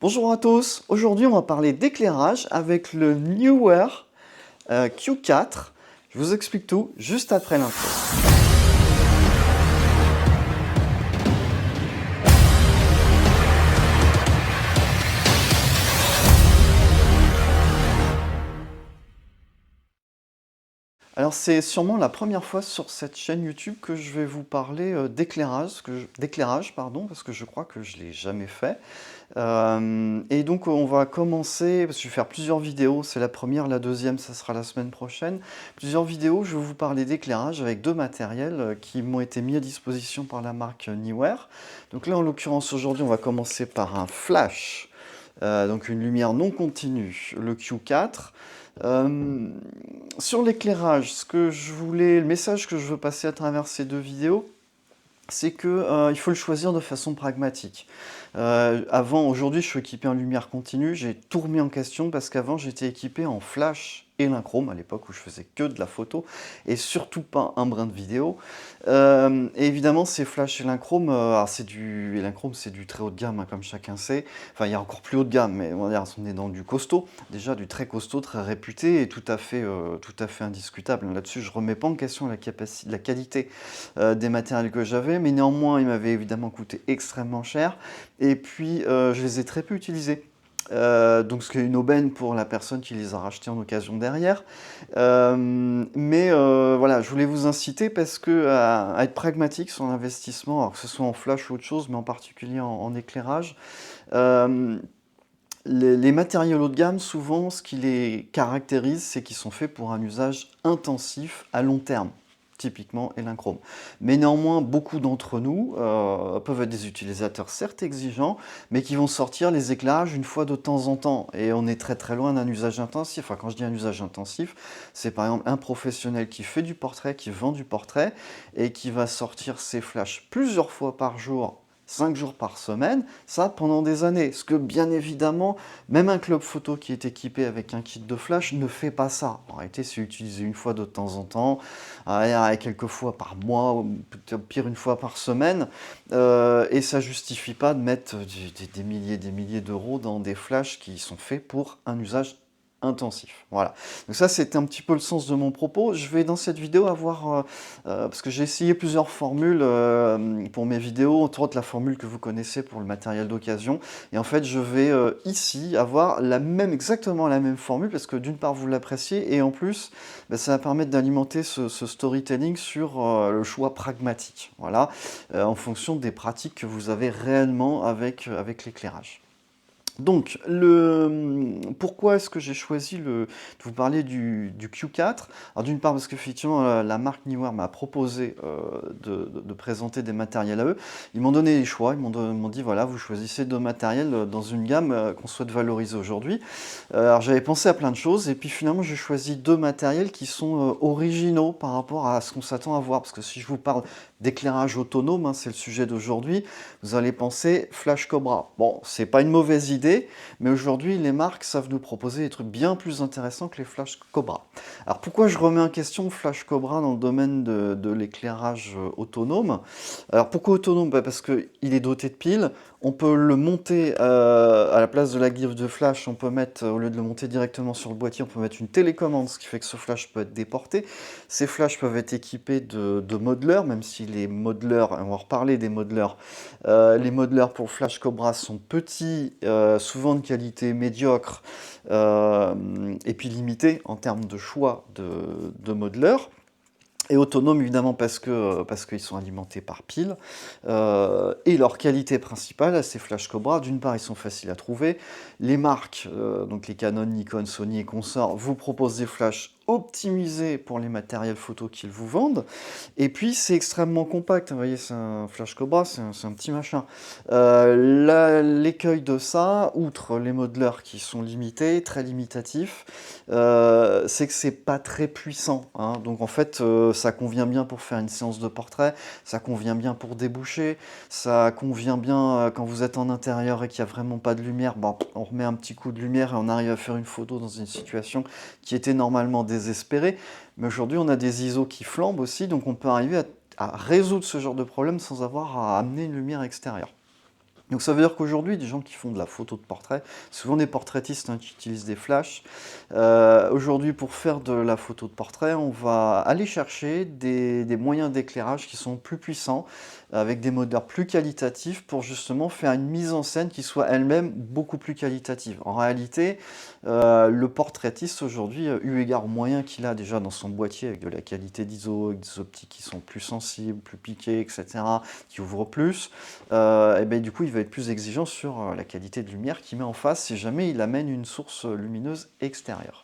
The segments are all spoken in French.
Bonjour à tous, aujourd'hui on va parler d'éclairage avec le Neewer Q4. Je vous explique tout juste après l'intro. Alors c'est sûrement la première fois sur cette chaîne YouTube que je vais vous parler d'éclairage, pardon, parce que je crois que je ne l'ai jamais fait. Et donc on va commencer, parce que je vais faire plusieurs vidéos, c'est la première, la deuxième ça sera la semaine prochaine. Plusieurs vidéos, je vais vous parler d'éclairage avec deux matériels qui m'ont été mis à disposition par la marque Neewer. Donc là en l'occurrence aujourd'hui on va commencer par un flash, donc une lumière non continue, le Q4. Sur l'éclairage, le message que je veux passer à travers ces deux vidéos, c'est que il faut le choisir de façon pragmatique. Aujourd'hui, je suis équipé en lumière continue, j'ai tout remis en question parce qu'avant, j'étais équipé en flash et Lightroom, à l'époque où je faisais que de la photo et surtout pas un brin de vidéo. Et évidemment, ces flash et Lightroom, Lightroom, c'est du très haut de gamme, hein, comme chacun sait. Enfin, il y a encore plus haut de gamme, mais on va dire, on est dans du costaud, déjà du très costaud, très réputé et tout à fait indiscutable. Là-dessus, je remets pas en question la qualité des matériels que j'avais, mais néanmoins, ils m'avaient évidemment coûté extrêmement cher. Et puis, je les ai très peu utilisés. Donc ce qui est une aubaine pour la personne qui les a rachetés en occasion derrière. Voilà, je voulais vous inciter parce que à être pragmatique sur l'investissement, alors que ce soit en flash ou autre chose, mais en particulier en éclairage. Euh, les matériaux haut de gamme, souvent, ce qui les caractérise, c'est qu'ils sont faits pour un usage intensif à long terme, typiquement Elinchrom. Mais néanmoins, beaucoup d'entre nous peuvent être des utilisateurs certes exigeants, mais qui vont sortir les éclairages une fois de temps en temps. Et on est très très loin d'un usage intensif. Enfin, quand je dis un usage intensif, c'est par exemple un professionnel qui fait du portrait, qui vend du portrait, et qui va sortir ses flashs plusieurs fois par jour, 5 jours par semaine, ça pendant des années. Ce que bien évidemment, même un club photo qui est équipé avec un kit de flash ne fait pas ça. En réalité, c'est utilisé une fois de temps en temps, quelques fois par mois, ou peut-être pire une fois par semaine, et ça justifie pas de mettre des milliers d'euros dans des flashs qui sont faits pour un usage intensif. Voilà. Donc ça, c'était un petit peu le sens de mon propos. Je vais dans cette vidéo parce que j'ai essayé plusieurs formules pour mes vidéos, entre autres la formule que vous connaissez pour le matériel d'occasion. Et en fait, je vais ici avoir exactement la même formule, parce que d'une part, vous l'appréciez, et en plus, ça va permettre d'alimenter ce storytelling sur le choix pragmatique, voilà, en fonction des pratiques que vous avez réellement avec l'éclairage. Donc, pourquoi est-ce que j'ai choisi de vous parler du Q4? Alors d'une part parce qu'effectivement la marque Neewer m'a proposé de présenter des matériels à eux. Ils m'ont donné les choix, m'ont dit voilà, vous choisissez deux matériels dans une gamme qu'on souhaite valoriser aujourd'hui. Alors j'avais pensé à plein de choses et puis finalement j'ai choisi deux matériels qui sont originaux par rapport à ce qu'on s'attend à voir. Parce que si je vous parle d'éclairage autonome, hein, c'est le sujet d'aujourd'hui, vous allez penser Flash Cobra. Bon, c'est pas une mauvaise idée, mais aujourd'hui, les marques savent nous proposer des trucs bien plus intéressants que les Flash Cobra. Alors pourquoi je remets en question Flash Cobra dans le domaine de l'éclairage autonome? Alors pourquoi autonome? Parce qu'il est doté de piles, on peut le monter à la place de la griffe de flash, on peut mettre, au lieu de le monter directement sur le boîtier, on peut mettre une télécommande, ce qui fait que ce flash peut être déporté. Ces flashs peuvent être équipés de modeleurs, même si les modeleurs, on va reparler des modeleurs, les modeleurs pour Flash Cobra sont petits, souvent de qualité médiocre, et puis limités en termes de choix de modeleurs. Et autonome évidemment parce qu'ils sont alimentés par pile. Et leur qualité principale, ces Flash Cobra, d'une part ils sont faciles à trouver. Les marques, donc les Canon, Nikon, Sony et consorts, vous proposent des flashs optimisés pour les matériels photo qu'ils vous vendent. Et puis c'est extrêmement compact, vous voyez, c'est un Flash Cobra, c'est un petit machin. L'écueil de ça, outre les modeleurs qui sont limités, très limitatifs, c'est que c'est pas très puissant, hein. Donc en fait, ça convient bien pour faire une séance de portrait, ça convient bien pour déboucher, ça convient bien quand vous êtes en intérieur et qu'il n'y a vraiment pas de lumière, bon, on remet un petit coup de lumière et on arrive à faire une photo dans une situation qui était normalement désespérée. Mais aujourd'hui, on a des ISO qui flambent aussi, donc on peut arriver à résoudre ce genre de problème sans avoir à amener une lumière extérieure. Donc ça veut dire qu'aujourd'hui, des gens qui font de la photo de portrait, souvent des portraitistes hein, qui utilisent des flashs, aujourd'hui pour faire de la photo de portrait, on va aller chercher des moyens d'éclairage qui sont plus puissants, avec des moteurs plus qualitatifs pour justement faire une mise en scène qui soit elle-même beaucoup plus qualitative. En réalité, le portraitiste aujourd'hui, eu égard aux moyens qu'il a déjà dans son boîtier avec de la qualité d'ISO, avec des optiques qui sont plus sensibles, plus piquées, etc., qui ouvrent plus, et ben, du coup, il va être plus exigeant sur la qualité de lumière qu'il met en face si jamais il amène une source lumineuse extérieure.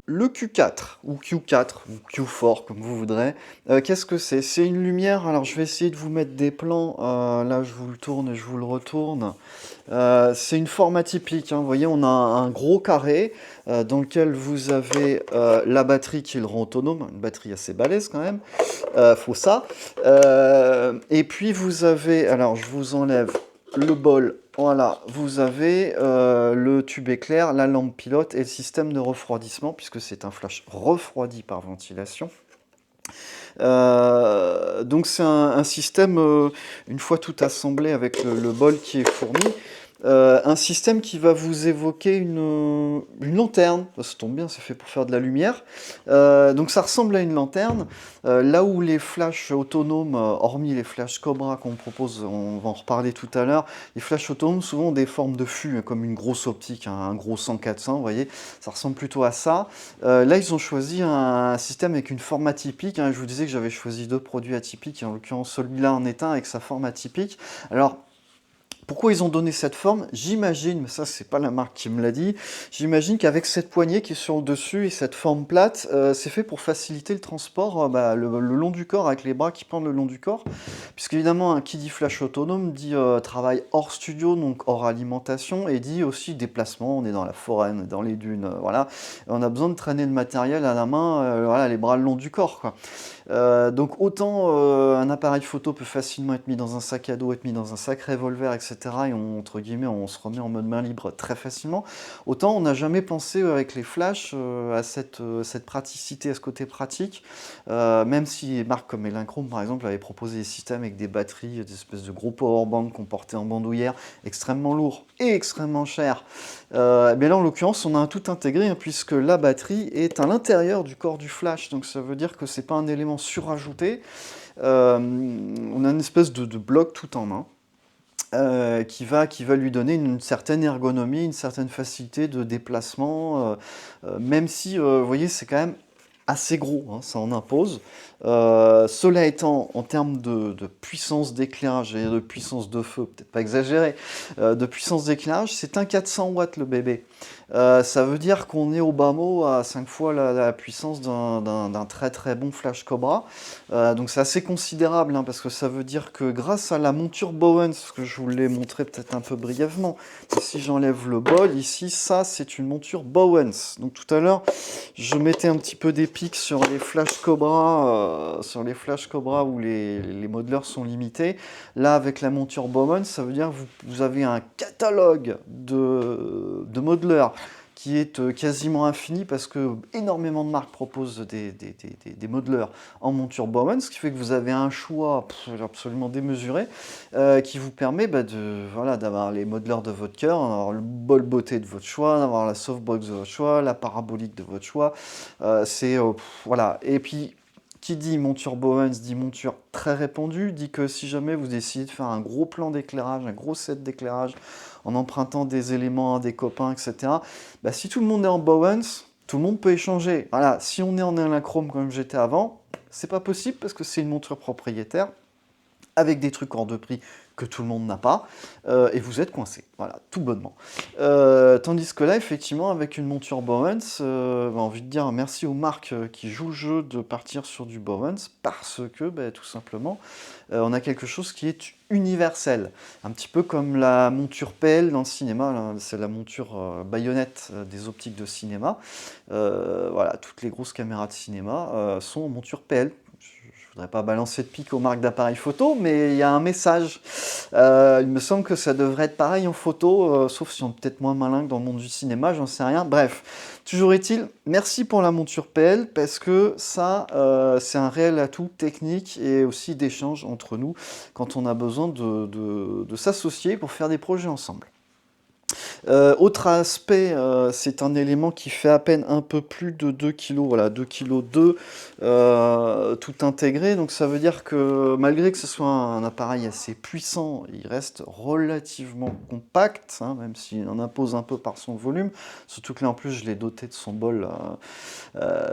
Le Q4 ou Q4 ou Q4 comme vous voudrez, qu'est-ce que c'est? C'est une lumière, alors je vais essayer de vous mettre des plans, là je vous le tourne et je vous le retourne. C'est une forme atypique, hein. Vous voyez, on a un gros carré dans lequel vous avez la batterie qui le rend autonome, une batterie assez balèze quand même, faut ça. Et puis vous avez, alors je vous enlève le bol, voilà, vous avez le tube éclair, la lampe pilote et le système de refroidissement, puisque c'est un flash refroidi par ventilation. Donc c'est un système, une fois tout assemblé avec le bol qui est fourni, un système qui va vous évoquer une lanterne. Ça tombe bien, c'est fait pour faire de la lumière. Donc ça ressemble à une lanterne. Là où les flashs autonomes, hormis les flashs Cobra qu'on propose, on va en reparler tout à l'heure, les flashs autonomes souvent ont des formes de fût, hein, comme une grosse optique, hein, un gros 100-400, vous voyez, ça ressemble plutôt à ça. Là, ils ont choisi un système avec une forme atypique, hein. Je vous disais que j'avais choisi deux produits atypiques, et en l'occurrence celui-là en est un avec sa forme atypique. Alors, pourquoi ils ont donné cette forme? J'imagine, mais ça c'est pas la marque qui me l'a dit, j'imagine qu'avec cette poignée qui est sur le dessus et cette forme plate, c'est fait pour faciliter le transport le long du corps, avec les bras qui pendent le long du corps. Puisqu'évidemment, qui dit flash autonome dit travail hors studio, donc hors alimentation, et dit aussi déplacement, on est dans la forêt, on est dans les dunes, voilà. Et on a besoin de traîner le matériel à la main, voilà, les bras le long du corps, quoi. Donc autant un appareil photo peut facilement être mis dans un sac à dos, être mis dans un sac revolver, etc. Et entre guillemets, on se remet en mode main libre très facilement. Autant on n'a jamais pensé avec les flashs à cette praticité, à ce côté pratique. Même si les marques comme Elinchrom par exemple avaient proposé des systèmes avec des batteries, des espèces de gros powerbanks qu'on portait en bandoulière, extrêmement lourds et extrêmement chers. Mais là en l'occurrence on a un tout intégré hein, puisque la batterie est à l'intérieur du corps du flash. Donc ça veut dire que c'est pas un élément surajouté. On a une espèce de bloc tout en un. Qui va lui donner une certaine ergonomie, une certaine facilité de déplacement, même si, vous voyez, c'est quand même assez gros, hein, ça en impose. Cela étant, en termes de puissance d'éclairage et de puissance de feu, peut-être pas exagéré, de puissance d'éclairage, c'est un 400 watts le bébé. Ça veut dire qu'on est au bas mot à 5 fois la puissance d'un très très bon flash Cobra. Donc c'est assez considérable, hein, parce que ça veut dire que grâce à la monture Bowens, ce que je vous l'ai montré peut-être un peu brièvement, si j'enlève le bol, ici, ça c'est une monture Bowens. Donc tout à l'heure, je mettais un petit peu des pics sur les flash Cobra, où les modeleurs sont limités. Là, avec la monture Bowens, ça veut dire que vous avez un catalogue de modeleurs qui est quasiment infini parce que énormément de marques proposent des modeleurs en monture Bowens, ce qui fait que vous avez un choix absolument démesuré qui vous permet voilà, d'avoir les modeleurs de votre cœur, d'avoir le bol beauté de votre choix, d'avoir la softbox de votre choix, la parabolique de votre choix. Voilà. Et puis, qui dit monture Bowens dit monture très répandue, dit que si jamais vous décidez de faire un gros plan d'éclairage, un gros set d'éclairage, en empruntant des éléments à des copains, etc., si tout le monde est en Bowens, tout le monde peut échanger. Voilà, si on est en Elinchrom comme j'étais avant, c'est pas possible parce que c'est une monture propriétaire avec des trucs hors de prix que tout le monde n'a pas, et vous êtes coincé, voilà, tout bonnement. Tandis que là, effectivement, avec une monture Bowens, j'ai envie de dire merci aux marques qui jouent le jeu de partir sur du Bowens, parce que, tout simplement, on a quelque chose qui est universel. Un petit peu comme la monture PL dans le cinéma, c'est la monture baïonnette des optiques de cinéma. Voilà, toutes les grosses caméras de cinéma sont en monture PL. voudrais pas balancer de pique aux marques d'appareils photo, mais il y a un message. Il me semble que ça devrait être pareil en photo, sauf si on est peut-être moins malin que dans le monde du cinéma, j'en sais rien. Bref, toujours est-il, merci pour la monture PL, parce que ça, c'est un réel atout technique et aussi d'échange entre nous quand on a besoin de s'associer pour faire des projets ensemble. Autre aspect, c'est un élément qui fait à peine un peu plus de 2 kilos, voilà, 2,2 kg, tout intégré. Donc ça veut dire que malgré que ce soit un appareil assez puissant, il reste relativement compact, hein, même s'il en impose un peu par son volume. Surtout que là en plus je l'ai doté de son bol,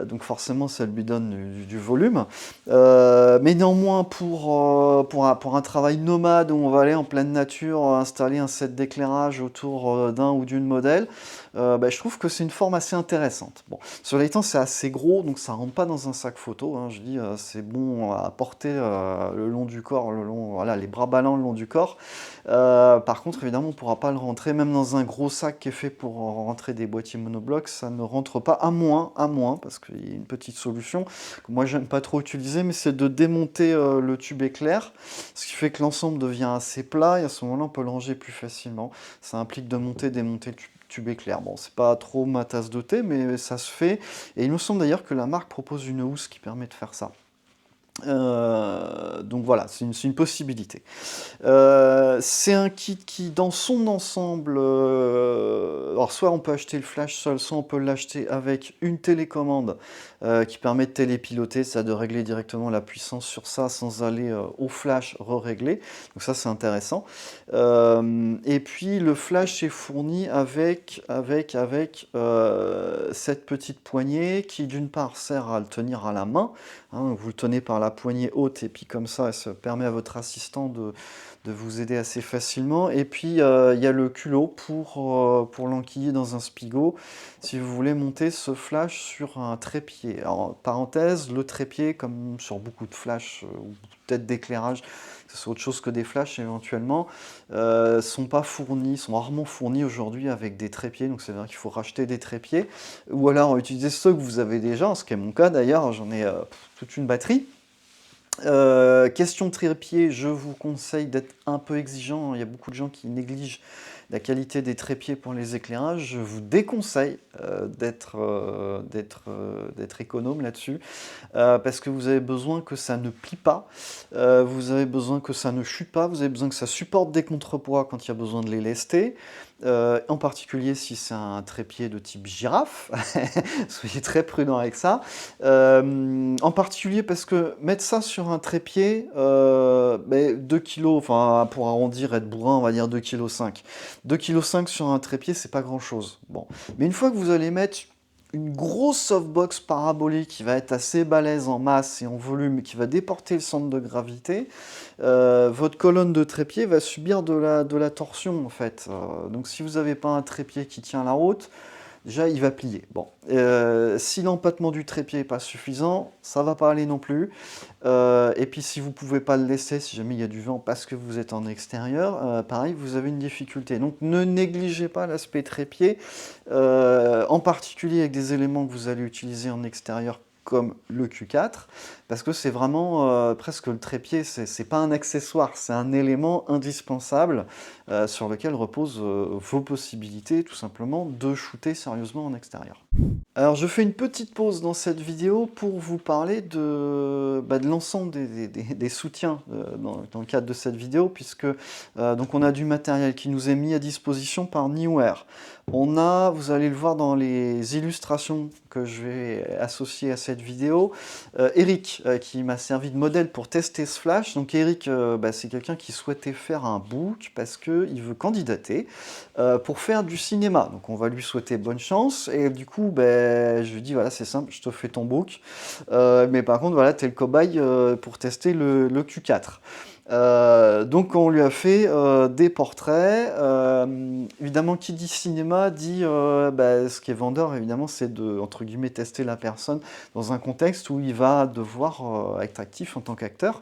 donc forcément ça lui donne du volume. Mais néanmoins pour un travail nomade où on va aller en pleine nature, installer un set d'éclairage autour d'un ou d'une modèle, bah, je trouve que c'est une forme assez intéressante. Bon, cela étant, c'est assez gros, donc ça rentre pas dans un sac photo, hein, je dis, c'est bon à porter le long du corps, voilà, les bras ballants le long du corps. Par contre, évidemment, on pourra pas le rentrer, même dans un gros sac qui est fait pour rentrer des boîtiers monoblocs, ça ne rentre pas, à moins, parce qu'il y a une petite solution que moi j'aime pas trop utiliser, mais c'est de démonter le tube éclair, ce qui fait que l'ensemble devient assez plat, et à ce moment-là, on peut le ranger plus facilement. Ça implique de monter, démonter le tube éclair. Bon, c'est pas trop ma tasse de thé, mais ça se fait. Et il me semble d'ailleurs que la marque propose une housse qui permet de faire ça. Donc voilà, c'est une possibilité. C'est un kit qui, dans son ensemble, alors soit on peut acheter le flash seul, soit on peut l'acheter avec une télécommande qui permet de télépiloter, ça de régler directement la puissance sur ça sans aller au flash re-régler. Donc ça c'est intéressant. Et puis le flash est fourni avec cette petite poignée qui d'une part sert à le tenir à la main, hein, vous le tenez par la poignée haute et puis comme ça ça permet à votre assistant de vous aider assez facilement. Et puis il y a le culot pour l'enquiller dans un spigot si vous voulez monter ce flash sur un trépied. Alors parenthèse, le trépied, comme sur beaucoup de flash ou peut-être d'éclairage, que ce soit autre chose que des flashs éventuellement, sont rarement fournis aujourd'hui avec des trépieds, donc c'est vrai qu'il faut racheter des trépieds, ou alors utiliser ceux que vous avez déjà, ce qui est mon cas d'ailleurs, j'en ai toute une batterie. Question trépied, je vous conseille d'être un peu exigeant, il y a beaucoup de gens qui négligent la qualité des trépieds pour les éclairages. Je vous déconseille d'être économe là-dessus, parce que vous avez besoin que ça ne plie pas, vous avez besoin que ça ne chute pas, vous avez besoin que ça supporte des contrepoids quand il y a besoin de les lester, en particulier si c'est un trépied de type girafe, soyez très prudent avec ça. En particulier parce que mettre ça sur un trépied, 2 kg, enfin pour arrondir, être bourrin, on va dire 2,5 kg. 2,5 kg sur un trépied, c'est pas grand-chose. Bon. Mais une fois que vous allez mettre une grosse softbox parabolique qui va être assez balèze en masse et en volume, qui va déporter le centre de gravité, votre colonne de trépied va subir de la torsion en fait. Donc si vous n'avez pas un trépied qui tient la route, déjà il va plier. Bon, si l'empattement du trépied n'est pas suffisant, ça va pas aller non plus. Et puis si vous pouvez pas le laisser, si jamais il y a du vent parce que vous êtes en extérieur, pareil, vous avez une difficulté. Donc ne négligez pas l'aspect trépied, en particulier avec des éléments que vous allez utiliser en extérieur comme le Q4, parce que c'est vraiment presque le trépied, c'est pas un accessoire, c'est un élément indispensable sur lequel reposent vos possibilités tout simplement de shooter sérieusement en extérieur. Alors je fais une petite pause dans cette vidéo pour vous parler de l'ensemble des soutiens dans le cadre de cette vidéo, puisque donc on a du matériel qui nous est mis à disposition par Neewer. On a, vous allez le voir dans les illustrations que je vais associer à cette vidéo, Eric qui m'a servi de modèle pour tester ce flash. Donc Eric, c'est quelqu'un qui souhaitait faire un book parce qu'il veut candidater pour faire du cinéma. Donc on va lui souhaiter bonne chance et du coup je lui dis voilà c'est simple, je te fais ton book, mais par contre voilà t'es le cobaye pour tester le Q4. Donc on lui a fait des portraits, évidemment qui dit cinéma dit ce qui est vendeur évidemment c'est de entre guillemets tester la personne dans un contexte où il va devoir être actif en tant qu'acteur,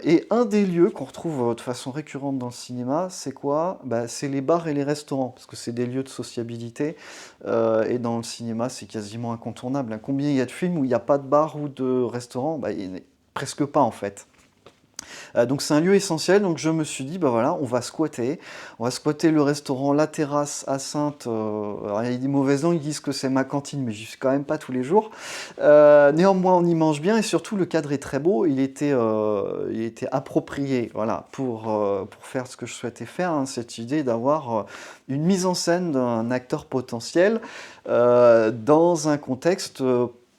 et un des lieux qu'on retrouve de façon récurrente dans le cinéma c'est quoi? C'est les bars et les restaurants parce que c'est des lieux de sociabilité, et dans le cinéma c'est quasiment incontournable. Combien il y a de films où il n'y a pas de bar ou de restaurant? presque pas en fait. Donc c'est un lieu essentiel, donc je me suis dit: «Bah, voilà, on va squatter. On va squatter le restaurant La Terrasse à Saintes», alors il y a des mauvaises langues, ils disent que c'est ma cantine, mais j'y suis quand même pas tous les jours. Néanmoins, on y mange bien et surtout le cadre est très beau. Il était approprié, voilà, pour faire ce que je souhaitais faire, hein, cette idée d'avoir, une mise en scène d'un acteur potentiel, dans un contexte,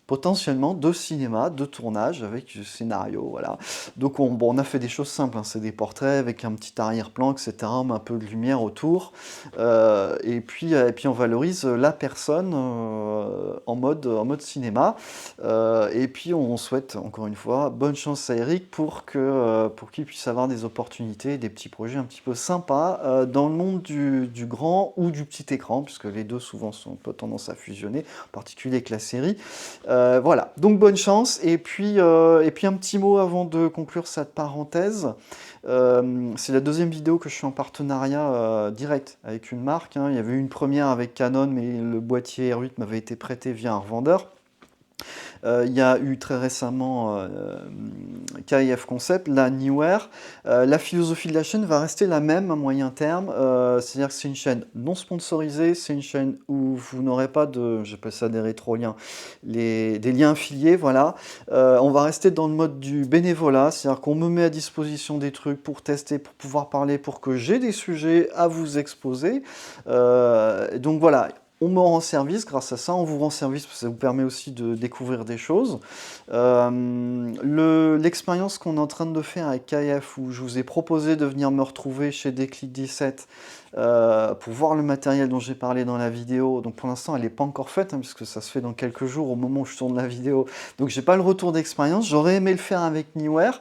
potentiellement de cinéma, de tournage avec du scénario, voilà. Donc on a fait des choses simples, hein, c'est des portraits avec un petit arrière-plan et cetera, on met un peu de lumière autour, et puis on valorise, la personne, en mode cinéma, et puis on souhaite encore une fois bonne chance à Eric pour qu'il puisse avoir des opportunités, des petits projets un petit peu sympas, dans le monde du grand ou du petit écran, puisque les 2 souvent sont un peu tendance à fusionner, en particulier avec la série. Voilà, donc bonne chance et puis un petit mot avant de conclure cette parenthèse. C'est la deuxième vidéo que je suis en partenariat, direct avec une marque, hein. Il y avait eu une première avec Canon, mais le boîtier R8 m'avait été prêté via un revendeur. Il y a eu très récemment, KIF Concept, là Neewer. La philosophie de la chaîne va rester la même à moyen terme, c'est-à-dire que c'est une chaîne non sponsorisée, c'est une chaîne où vous n'aurez pas de, j'appelle ça des rétroliens, des liens affiliés, voilà. On va rester dans le mode du bénévolat, c'est-à-dire qu'on me met à disposition des trucs pour tester, pour pouvoir parler, pour que j'ai des sujets à vous exposer. Donc voilà, on me rend service grâce à ça, on vous rend service parce que ça vous permet aussi de découvrir des choses. L'expérience qu'on est en train de faire avec KF, où je vous ai proposé de venir me retrouver chez Déclic 17 pour voir le matériel dont j'ai parlé dans la vidéo. Donc pour l'instant, elle n'est pas encore faite, hein, puisque ça se fait dans quelques jours au moment où je tourne la vidéo. Donc j'ai pas le retour d'expérience. J'aurais aimé le faire avec Neewer,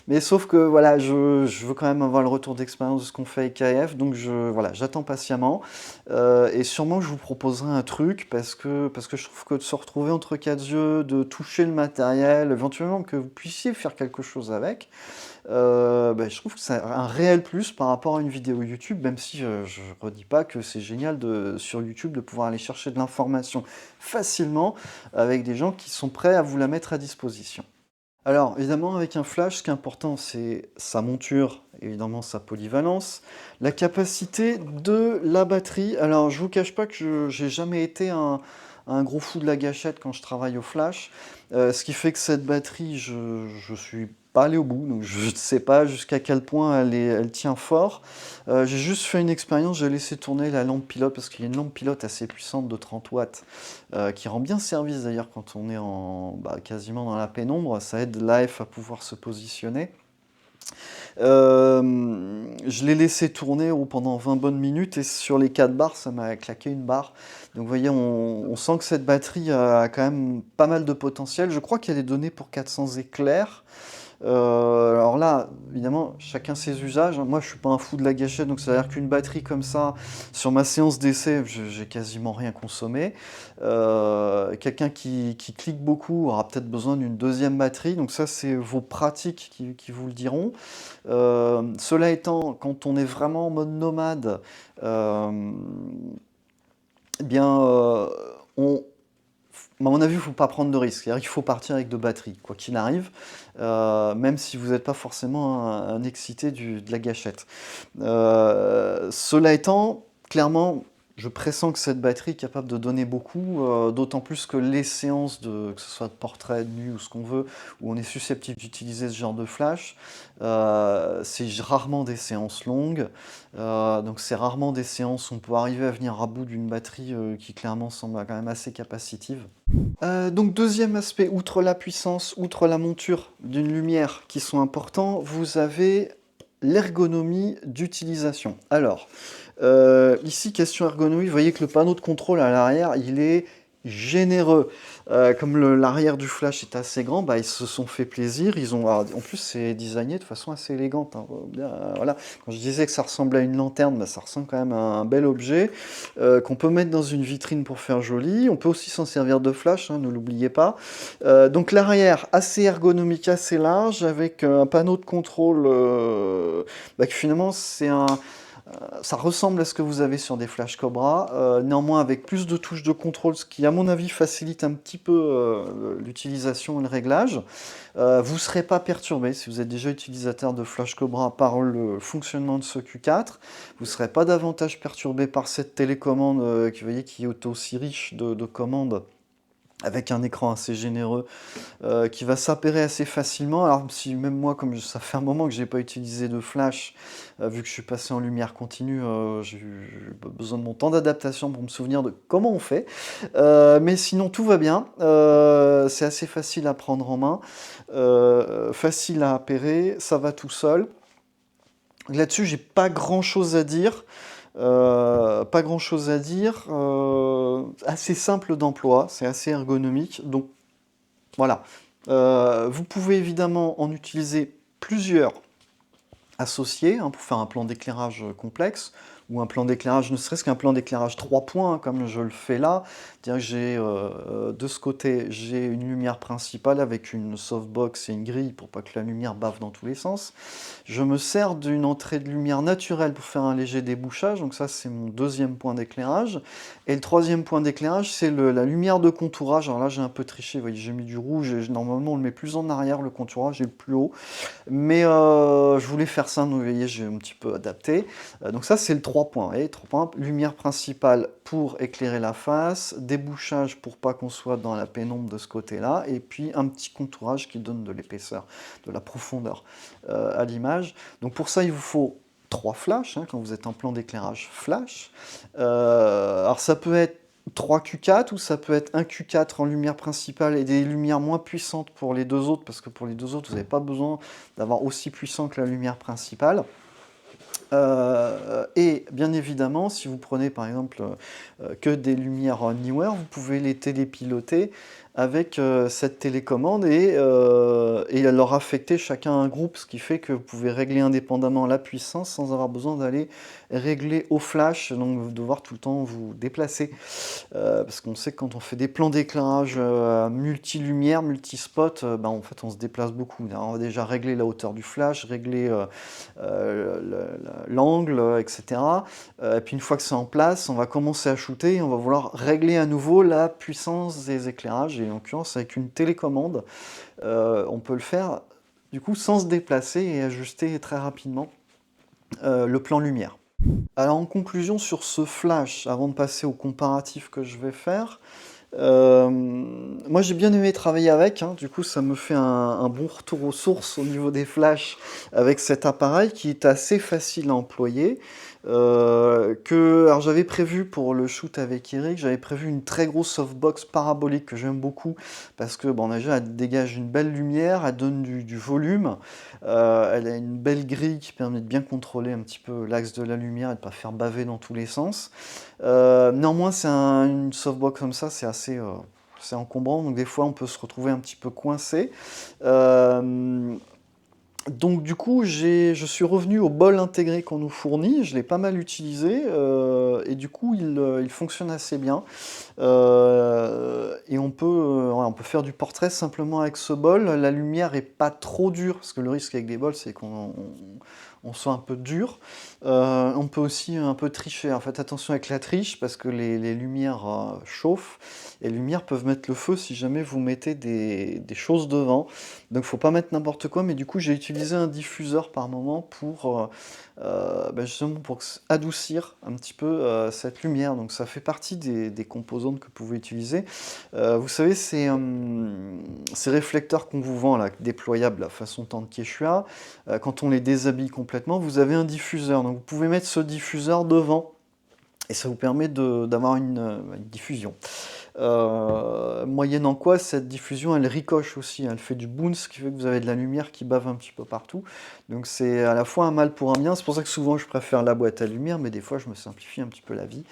mais sauf que voilà, je veux quand même avoir le retour d'expérience de ce qu'on fait avec KF. Donc voilà, j'attends patiemment. Et sûrement que je vous proposerai un truc parce que je trouve que de se retrouver entre quatre yeux, de toucher le matériel, éventuellement que vous puissiez faire quelque chose avec, je trouve que c'est un réel plus par rapport à une vidéo YouTube, même si je redis pas que c'est génial sur YouTube de pouvoir aller chercher de l'information facilement avec des gens qui sont prêts à vous la mettre à disposition. Alors, évidemment, avec un flash, ce qui est important, c'est sa monture, évidemment sa polyvalence, la capacité de la batterie. Alors, je vous cache pas que j'ai jamais été un gros fou de la gâchette quand je travaille au flash, ce qui fait que cette batterie, je suis pas allé au bout, donc je ne sais pas jusqu'à quel point elle tient fort. J'ai juste fait une expérience, j'ai laissé tourner la lampe pilote, parce qu'il y a une lampe pilote assez puissante de 30 watts, qui rend bien service d'ailleurs quand on est quasiment dans la pénombre, ça aide l'AF à pouvoir se positionner. Je l'ai laissé tourner pendant 20 bonnes minutes et sur les 4 barres, ça m'a claqué une barre. Donc vous voyez, on sent que cette batterie a quand même pas mal de potentiel. Je crois qu'elle est donnée pour 400 éclairs. Alors là, évidemment, chacun ses usages, hein. Moi, je suis pas un fou de la gâchette, donc ça veut dire qu'une batterie comme ça, sur ma séance d'essai, j'ai quasiment rien consommé. Quelqu'un qui clique beaucoup aura peut-être besoin d'une deuxième batterie, donc ça, c'est vos pratiques qui vous le diront. Cela étant, quand on est vraiment en mode nomade, euh, eh bien, on, à mon avis, il ne faut pas prendre de risques. C'est-à-dire qu'il faut partir avec 2 batteries, quoi qu'il arrive, même si vous n'êtes pas forcément un excité de la gâchette. Cela étant, clairement, je pressens que cette batterie est capable de donner beaucoup, d'autant plus que les séances que ce soit de portrait, de nu ou ce qu'on veut, où on est susceptible d'utiliser ce genre de flash, c'est rarement des séances longues, donc c'est rarement des séances où on peut arriver à venir à bout d'une batterie, qui clairement semble quand même assez capacitive. Donc deuxième aspect, outre la puissance, outre la monture d'une lumière qui sont importants, vous avez l'ergonomie d'utilisation. Alors, ici, question ergonomie, vous voyez que le panneau de contrôle à l'arrière, il est généreux. Comme l'arrière du flash est assez grand, ils se sont fait plaisir. En plus, c'est designé de façon assez élégante, hein. Voilà. Quand je disais que ça ressemblait à une lanterne, ça ressemble quand même à un bel objet qu'on peut mettre dans une vitrine pour faire joli. On peut aussi s'en servir de flash, hein, ne l'oubliez pas. Donc l'arrière, assez ergonomique, assez large, avec un panneau de contrôle que finalement c'est Ça ressemble à ce que vous avez sur des Flash Cobra, néanmoins avec plus de touches de contrôle, ce qui à mon avis facilite un petit peu l'utilisation et le réglage. Vous ne serez pas perturbé si vous êtes déjà utilisateur de Flash Cobra par le fonctionnement de ce Q4. Vous ne serez pas davantage perturbé par cette télécommande qui, vous voyez, qui est aussi riche de commandes avec un écran assez généreux qui va s'appairer assez facilement. Alors si même moi, comme ça fait un moment que j'ai pas utilisé de flash, vu que je suis passé en lumière continue, j'ai eu besoin de mon temps d'adaptation pour me souvenir de comment on fait. Mais sinon tout va bien. C'est assez facile à prendre en main, facile à appairer, ça va tout seul. Là-dessus, j'ai pas grand-chose à dire. Pas grand-chose à dire. Assez simple d'emploi, c'est assez ergonomique. Donc voilà. Vous pouvez évidemment en utiliser plusieurs associés pour faire un plan d'éclairage complexe ou un plan d'éclairage, ne serait-ce qu'un plan d'éclairage 3 points, comme je le fais là. C'est-à-dire que j'ai de ce côté, j'ai une lumière principale avec une softbox et une grille pour pas que la lumière bave dans tous les sens. Je me sers d'une entrée de lumière naturelle pour faire un léger débouchage, donc ça c'est mon deuxième point d'éclairage. Et le troisième point d'éclairage, c'est la lumière de contourage. Alors là j'ai un peu triché, vous voyez, j'ai mis du rouge, et normalement on le met plus en arrière, le contourage est le plus haut. Mais je voulais faire ça, donc vous voyez, j'ai un petit peu adapté. Donc ça, c'est le 3 points. Et 3 points, lumière principale pour éclairer la face, débouchage pour pas qu'on soit dans la pénombre de ce côté-là, et puis un petit contourage qui donne de l'épaisseur, de la profondeur à l'image. Donc pour ça, il vous faut 3 flashs, quand vous êtes en plan d'éclairage flash. Alors ça peut être 3 Q4 ou ça peut être un Q4 en lumière principale et des lumières moins puissantes pour les deux autres, parce que pour les deux autres, vous n'avez pas besoin d'avoir aussi puissant que la lumière principale. Et bien évidemment, si vous prenez par exemple que des lumières Neewer, vous pouvez les télépiloter avec cette télécommande et leur affecter chacun un groupe, ce qui fait que vous pouvez régler indépendamment la puissance sans avoir besoin d'aller régler au flash, donc vous devoir tout le temps vous déplacer. Parce qu'on sait que quand on fait des plans d'éclairage multi-lumière, multi-spot, en fait on se déplace beaucoup. On va déjà régler la hauteur du flash, régler l'angle, etc. Et puis une fois que c'est en place, on va commencer à shooter et on va vouloir régler à nouveau la puissance des éclairages. Et en l'occurrence, avec une télécommande, on peut le faire du coup sans se déplacer et ajuster très rapidement le plan lumière. Alors en conclusion sur ce flash, avant de passer au comparatif que je vais faire, moi j'ai bien aimé travailler avec, du coup ça me fait un bon retour aux sources au niveau des flashs avec cet appareil qui est assez facile à employer. Alors j'avais prévu pour le shoot avec Eric, j'avais prévu une très grosse softbox parabolique que j'aime beaucoup parce que déjà elle dégage une belle lumière, elle donne du volume, elle a une belle grille qui permet de bien contrôler un petit peu l'axe de la lumière et de ne pas faire baver dans tous les sens. Néanmoins, une softbox comme ça, c'est encombrant, donc des fois on peut se retrouver un petit peu coincé. Donc du coup, je suis revenu au bol intégré qu'on nous fournit, je l'ai pas mal utilisé, et du coup il fonctionne assez bien. Et on peut faire du portrait simplement avec ce bol. La lumière est pas trop dure, parce que le risque avec des bols, c'est qu'on soit un peu dur. On peut aussi un peu tricher. En fait, attention avec la triche, parce que les lumières chauffent, et les lumières peuvent mettre le feu si jamais vous mettez des choses devant. Donc faut pas mettre n'importe quoi, mais du coup j'ai utilisé un diffuseur par moment pour justement pour adoucir un petit peu cette lumière. Donc ça fait partie des composantes que vous pouvez utiliser. Vous savez, ces réflecteurs qu'on vous vend là, déployables à façon tente Quechua, quand on les déshabille complètement, vous avez un diffuseur. Donc vous pouvez mettre ce diffuseur devant et ça vous permet d'avoir une diffusion. Moyennant quoi, cette diffusion, elle ricoche aussi, elle fait du bounce, ce qui fait que vous avez de la lumière qui bave un petit peu partout. Donc c'est à la fois un mal pour un bien, c'est pour ça que souvent je préfère la boîte à lumière, mais des fois je me simplifie un petit peu la vie,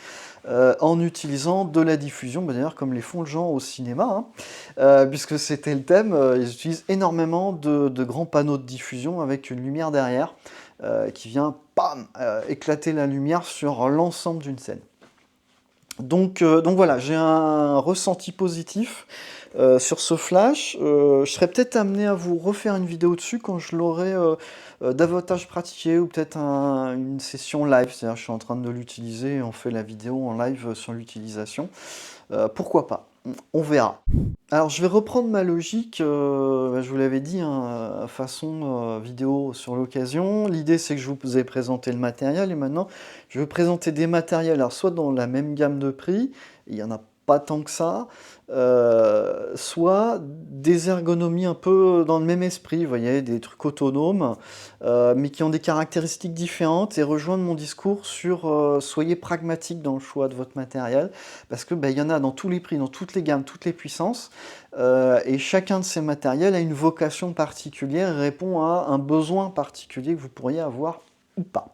en utilisant de la diffusion, d'ailleurs comme les font les gens au cinéma, puisque c'était le thème, ils utilisent énormément de grands panneaux de diffusion avec une lumière derrière, qui vient, bam, éclater la lumière sur l'ensemble d'une scène. Donc voilà, j'ai un ressenti positif. sur ce flash. Je serais peut-être amené à vous refaire une vidéo dessus quand je l'aurai davantage pratiqué, ou peut-être une session live, c'est-à-dire je suis en train de l'utiliser et on fait la vidéo en live sur l'utilisation. Pourquoi pas? On verra. Alors je vais reprendre ma logique, je vous l'avais dit, hein, façon vidéo sur l'occasion. L'idée c'est que je vous ai présenté le matériel et maintenant je vais présenter des matériels, alors soit dans la même gamme de prix, il y en a pas tant que ça, soit des ergonomies un peu dans le même esprit, vous voyez, des trucs autonomes, mais qui ont des caractéristiques différentes, et rejoindre mon discours sur soyez pragmatique dans le choix de votre matériel, parce que il y en a dans tous les prix, dans toutes les gammes, toutes les puissances, et chacun de ces matériels a une vocation particulière et répond à un besoin particulier que vous pourriez avoir ou pas.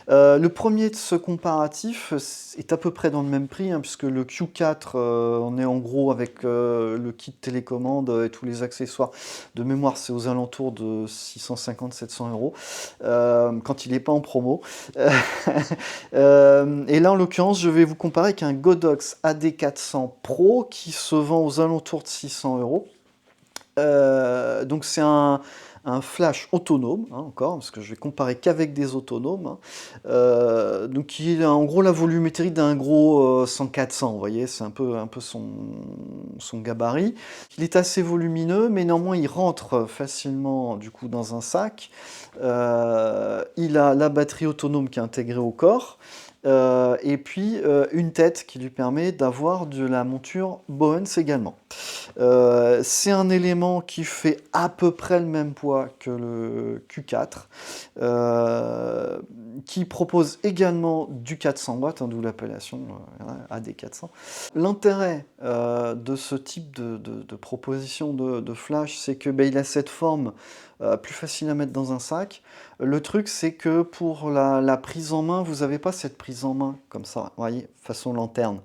Le premier de ce comparatif est à peu près dans le même prix, hein, puisque le Q4, on est en gros avec le kit télécommande et tous les accessoires. De mémoire, c'est aux alentours de 650-700 euros, quand il n'est pas en promo. Et là, en l'occurrence, je vais vous comparer avec un Godox AD400 Pro qui se vend aux alentours de 600 euros. Donc c'est un flash autonome, hein, encore, parce que je vais comparer qu'avec des autonomes, hein. Donc qui est en gros la volumétrie d'un gros 100-400, vous voyez, c'est un peu son gabarit. Il est assez volumineux, mais néanmoins il rentre facilement du coup dans un sac. Il a la batterie autonome qui est intégrée au corps. Et puis une tête qui lui permet d'avoir de la monture Bowens également. C'est un élément qui fait à peu près le même poids que le Q4, qui propose également du 400 watts, hein, d'où l'appellation AD400. L'intérêt de ce type de proposition de flash, c'est que il a cette forme plus facile à mettre dans un sac. Le truc, c'est que pour la prise en main, vous n'avez pas cette prise en main comme ça, vous voyez, façon lanterne.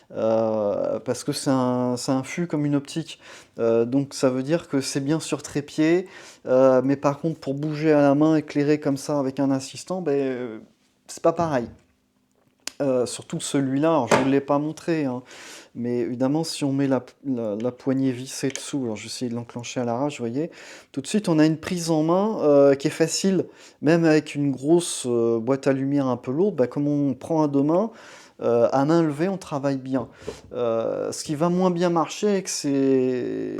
Parce que c'est un fût comme une optique. Donc ça veut dire que c'est bien sur trépied, mais par contre pour bouger à la main, éclairer comme ça avec un assistant, c'est pas pareil. Surtout celui-là, alors je ne vous l'ai pas montré, hein, mais évidemment si on met la poignée vissée dessous, alors je vais essayer de l'enclencher à l'arrache, vous voyez, tout de suite on a une prise en main qui est facile, même avec une grosse boîte à lumière un peu lourde, comme on prend à deux mains, à main levée on travaille bien. Ce qui va moins bien marcher avec ces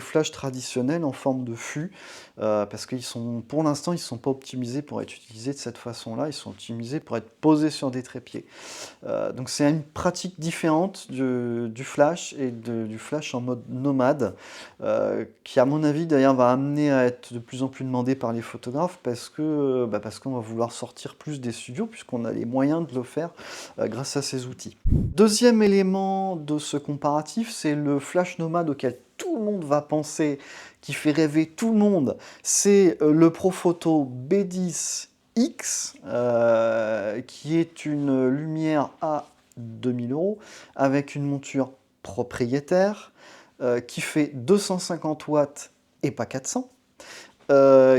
flashs traditionnels en forme de fût, parce qu'ils sont, pour l'instant, ils ne sont pas optimisés pour être utilisés de cette façon-là, ils sont optimisés pour être posés sur des trépieds. Donc c'est une pratique différente du flash et du flash en mode nomade, qui à mon avis d'ailleurs va amener à être de plus en plus demandé par les photographes parce qu'on va vouloir sortir plus des studios puisqu'on a les moyens de le faire grâce à ces outils. Deuxième élément de ce comparatif, c'est le flash nomade auquel tout le monde va penser, qui fait rêver tout le monde, c'est le Profoto B10X, qui est une lumière à 2000 € avec une monture propriétaire, qui fait 250 watts et pas 400,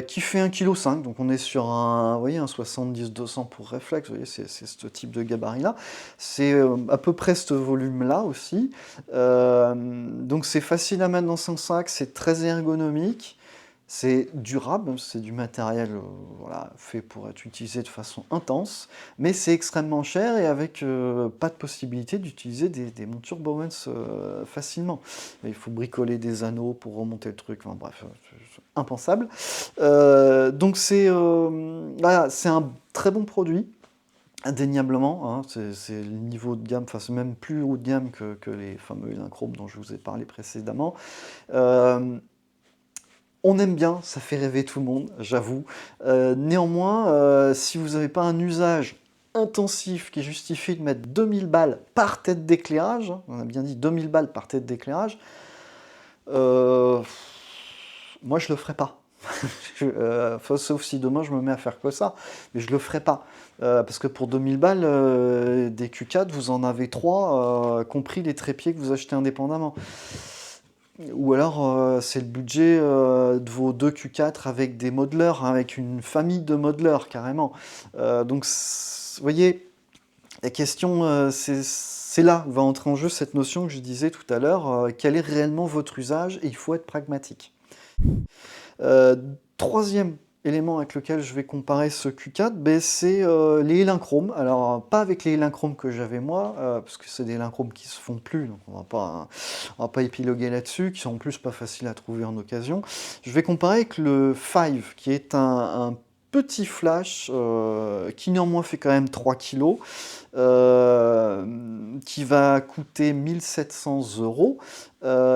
qui fait 1,5 kg, donc on est sur un, vous voyez, un 70-200 pour réflexe, vous voyez, c'est ce type de gabarit-là. C'est à peu près ce volume-là aussi. Donc c'est facile à mettre dans son sac, c'est très ergonomique, c'est durable, c'est du matériel voilà, fait pour être utilisé de façon intense, mais c'est extrêmement cher et avec pas de possibilité d'utiliser des montures Bowens facilement. Il faut bricoler des anneaux pour remonter le truc, enfin bref, impensable. Donc voilà, c'est un très bon produit. Indéniablement, hein, c'est le niveau de gamme, enfin c'est même plus haut de gamme que les fameux Elinchromes dont je vous ai parlé précédemment. On aime bien, ça fait rêver tout le monde, j'avoue. Néanmoins, si vous n'avez pas un usage intensif qui justifie de mettre 2000 balles par tête d'éclairage, hein, on a bien dit 2000 balles par tête d'éclairage, moi je le ferai pas. Sauf si demain je me mets à faire que ça, mais je le ferai pas. Parce que pour 2000 balles, des Q4, vous en avez 3, compris les trépieds que vous achetez indépendamment. Ou alors c'est le budget de vos 2 Q4 avec des modeleurs, hein, avec une famille de modeleurs carrément. Donc vous voyez, la question c'est c'est là où va entrer en jeu cette notion que je disais tout à l'heure, quel est réellement votre usage et il faut être pragmatique. 3e élément avec lequel je vais comparer ce Q4, beh, c'est, les élynchrome. Alors, pas avec les élynchrome que j'avais moi, parce que c'est des élynchrome qui se font plus, donc on va pas épiloguer là-dessus, qui sont en plus pas faciles à trouver en occasion. Je vais comparer avec le Five, qui est un petit flash, qui néanmoins fait quand même 3 kilogrammes, qui va coûter 1700 €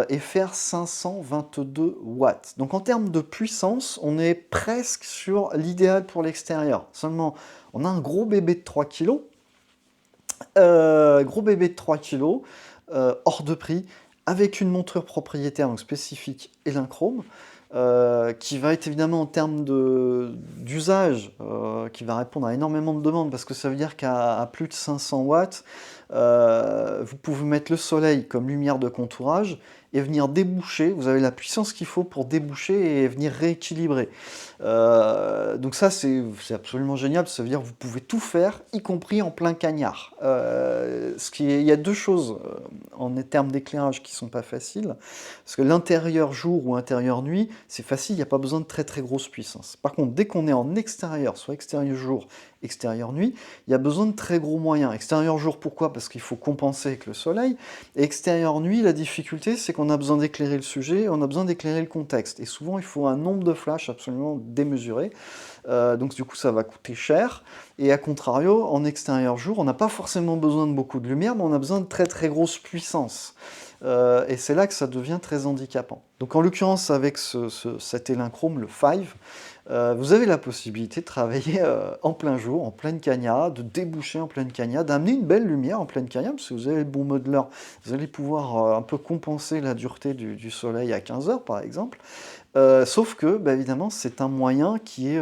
et faire 522 watts. Donc en termes de puissance, on est presque sur l'idéal pour l'extérieur. Seulement, on a un gros bébé de 3 kg, hors de prix, avec une monture propriétaire, donc spécifique élynchrome, qui va être évidemment en termes d'usage, qui va répondre à énormément de demandes, parce que ça veut dire qu'à plus de 500 watts, vous pouvez mettre le soleil comme lumière de contourage et venir déboucher. Vous avez la puissance qu'il faut pour déboucher et venir rééquilibrer. Donc ça, c'est absolument génial. Ça veut dire que vous pouvez tout faire, y compris en plein cagnard. Il y a deux choses en termes d'éclairage qui sont pas faciles. Parce que l'intérieur jour ou intérieur nuit, c'est facile, il n'y a pas besoin de très très grosse puissance. Par contre, dès qu'on est en extérieur, soit extérieur jour, extérieur nuit, il y a besoin de très gros moyens. Extérieur jour, pourquoi? Parce qu'il faut compenser avec le soleil. Et extérieur nuit, la difficulté, c'est qu'on a besoin d'éclairer le sujet, on a besoin d'éclairer le contexte. Et souvent, il faut un nombre de flashs absolument démesuré. Donc du coup, ça va coûter cher. Et à contrario, en extérieur jour, on n'a pas forcément besoin de beaucoup de lumière, mais on a besoin de très très grosse puissance. Et c'est là que ça devient très handicapant. Donc en l'occurrence, avec cet élynchrome, le Five, vous avez la possibilité de travailler en plein jour, en pleine cagnade, de déboucher en pleine cagnade, d'amener une belle lumière en pleine cagnade, parce que vous avez le bon modeler, vous allez pouvoir un peu compenser la dureté du soleil à 15 heures par exemple. Sauf que, bah, évidemment, c'est un moyen qui est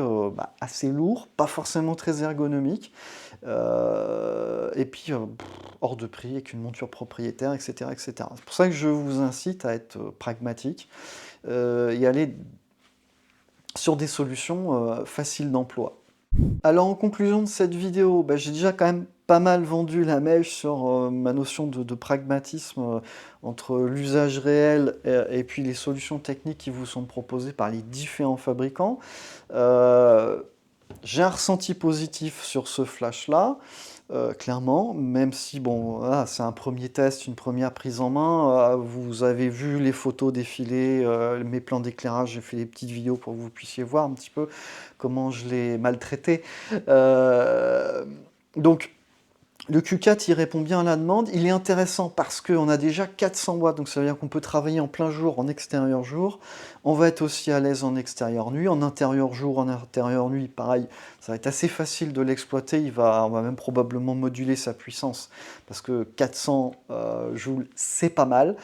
assez lourd, pas forcément très ergonomique, et puis hors de prix, avec une monture propriétaire, etc., etc. C'est pour ça que je vous incite à être pragmatique et aller sur des solutions faciles d'emploi. Alors en conclusion de cette vidéo, bah, j'ai déjà quand même pas mal vendu la mèche sur ma notion de pragmatisme entre l'usage réel et puis les solutions techniques qui vous sont proposées par les différents fabricants. J'ai un ressenti positif sur ce flash-là, clairement, même si bon, voilà, c'est un premier test, une première prise en main. Vous avez vu les photos défiler, mes plans d'éclairage, j'ai fait des petites vidéos pour que vous puissiez voir un petit peu comment je l'ai maltraité. Donc le Q4, il répond bien à la demande. Il est intéressant parce qu'on a déjà 400 watts, donc ça veut dire qu'on peut travailler en plein jour, en extérieur jour. On va être aussi à l'aise en extérieur nuit, en intérieur jour, en intérieur nuit, pareil. Ça va être assez facile de l'exploiter. On va même probablement moduler sa puissance parce que 400 joules, c'est pas mal.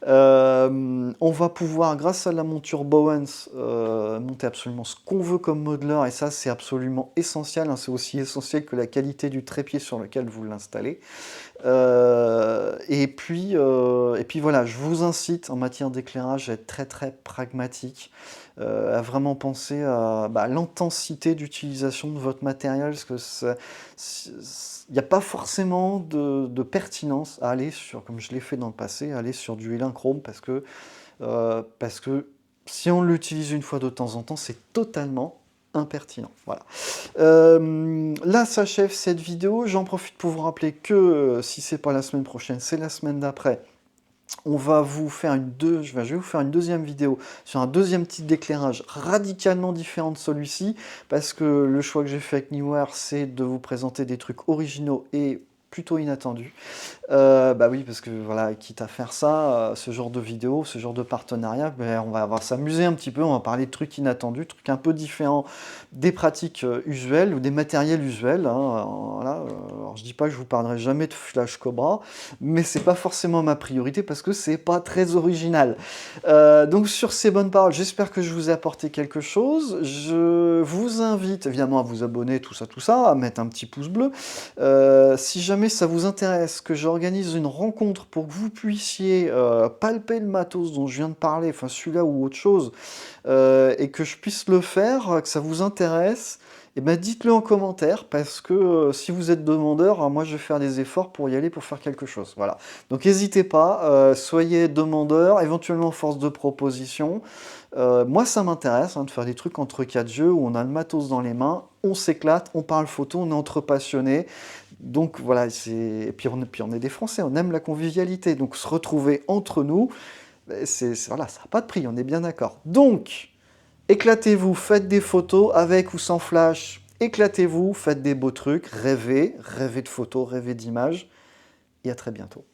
On va pouvoir, grâce à la monture Bowens, monter absolument ce qu'on veut comme modeler, et ça, c'est absolument essentiel, hein. C'est aussi essentiel que la qualité du trépied sur lequel vous l'installez. Et puis voilà, je vous incite en matière d'éclairage à être très très pragmatique, à vraiment penser à l'intensité d'utilisation de votre matériel, parce que il n'y a pas forcément de pertinence à aller sur, comme je l'ai fait dans le passé, aller sur du élynchrome, parce que si on l'utilise une fois de temps en temps, c'est totalement impertinent. Voilà. Là s'achève cette vidéo. J'en profite pour vous rappeler que si c'est pas la semaine prochaine, c'est la semaine d'après. On va vous faire je vais vous faire une deuxième vidéo sur un deuxième type d'éclairage radicalement différent de celui-ci, parce que le choix que j'ai fait avec Neewer, c'est de vous présenter des trucs originaux et plutôt inattendus. Bah oui, parce que voilà, quitte à faire ça, ce genre de vidéo, ce genre de partenariat, ben, on va s'amuser un petit peu, on va parler de trucs inattendus, trucs un peu différents des pratiques usuelles ou des matériels usuels, hein, voilà. Alors je dis pas que je vous parlerai jamais de Flash Cobra, mais c'est pas forcément ma priorité parce que c'est pas très original. Donc sur ces bonnes paroles, j'espère que je vous ai apporté quelque chose. Je vous invite évidemment à vous abonner, tout ça, à mettre un petit pouce bleu. Si jamais ça vous intéresse que j'organise une rencontre pour que vous puissiez palper le matos dont je viens de parler, enfin celui-là ou autre chose, et que je puisse le faire, que ça vous intéresse, Eh ben, dites-le en commentaire parce que si vous êtes demandeur, moi je vais faire des efforts pour y aller, pour faire quelque chose. Voilà. Donc n'hésitez pas, soyez demandeur, éventuellement force de proposition. Moi ça m'intéresse de faire des trucs entre quatre jeux où on a le matos dans les mains, on s'éclate, on parle photo, on est entre passionnés. Donc voilà, et puis on est des Français, on aime la convivialité. Donc se retrouver entre nous, voilà, ça n'a pas de prix, on est bien d'accord. Donc, éclatez-vous, faites des photos avec ou sans flash. Éclatez-vous, faites des beaux trucs, rêvez, rêvez de photos, rêvez d'images. Et à très bientôt.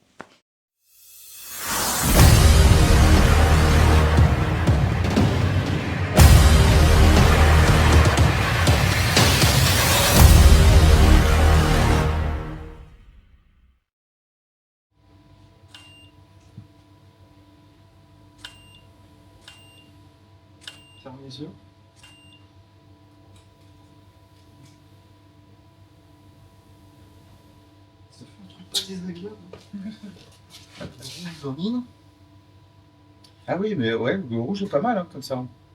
Ferme les yeux. Ça fait un truc pas désagréable. La rouge domine. Ah oui, mais ouais, le rouge est pas mal hein, comme ça.